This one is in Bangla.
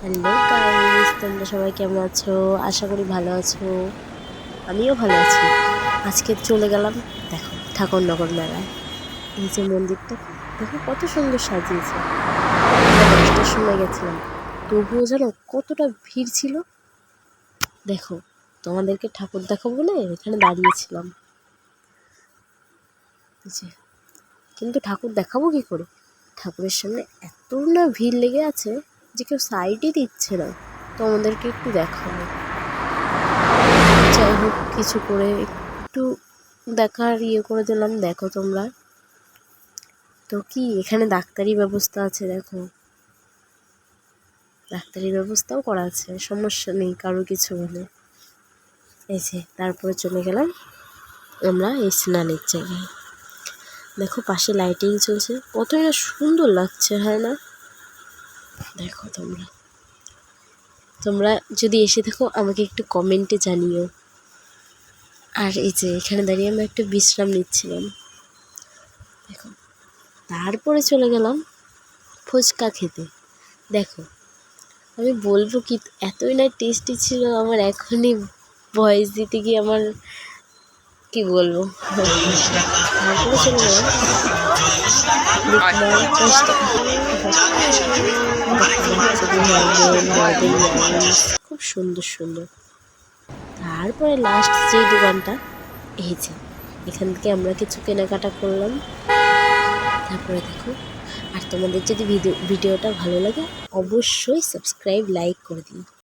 হ্যালো গাইস, তোমরা সবাই কেমন আছো? আশা করি ভালো আছো। আমিও ভালো আছি। আজকে চলে গেলাম দেখো ঠাকুরনগর মেলায়। এই যে মন্দিরটা দেখো কত সুন্দর সাজিয়েছে। আমরা 10টার সময় গেছিলাম, তবুও জানো কতটা ভিড় ছিল। দেখো তোমাদেরকে ঠাকুর দেখাবো বলে এখানে দাঁড়িয়েছিলাম, কিন্তু ঠাকুর দেখাবো কি করে? ঠাকুরের সামনে এত না ভিড় লেগে আছে যে কেউ সাইডই দিচ্ছে না। তো আমাদেরকে একটু দেখাবো, যাই হোক কিছু করে একটু দেখার করে দিলাম। দেখো তোমরা তো কি এখানে ডাক্তারি ব্যবস্থা আছে, দেখো ডাক্তারি ব্যবস্থাও করা আছে, সমস্যা নেই কারো কিছু হলে। এই যে তারপরে চলে গেলাম আমরা এই স্নানের জায়গায়। দেখো পাশে লাইটিং চলছে, কতই না সুন্দর লাগছে, হয় না? দেখো তোমরা যদি এসে থাকো আমাকে একটু কমেন্টে জানিও। আর এই যে এখানে দাঁড়িয়ে আমরা একটু বিশ্রাম নিচ্ছিলাম। দেখো তারপরে চলে গেলাম ফুচকা খেতে। দেখো আমি বলবো কি, এতই না টেস্টি ছিল, আমার এখনই ভয়েস দিতে গিয়ে আমার কি বলবো। তারপরে চলে গেলাম খুব সুন্দর সুন্দর। তারপরে লাস্ট যে দোকানটা, এই যে এখান থেকে আমরা কিছু কেনাকাটা করলাম। তারপরে দেখো, আর তোমাদের যদি ভিডিওটা ভালো লাগে অবশ্যই সাবস্ক্রাইব লাইক করে দিও।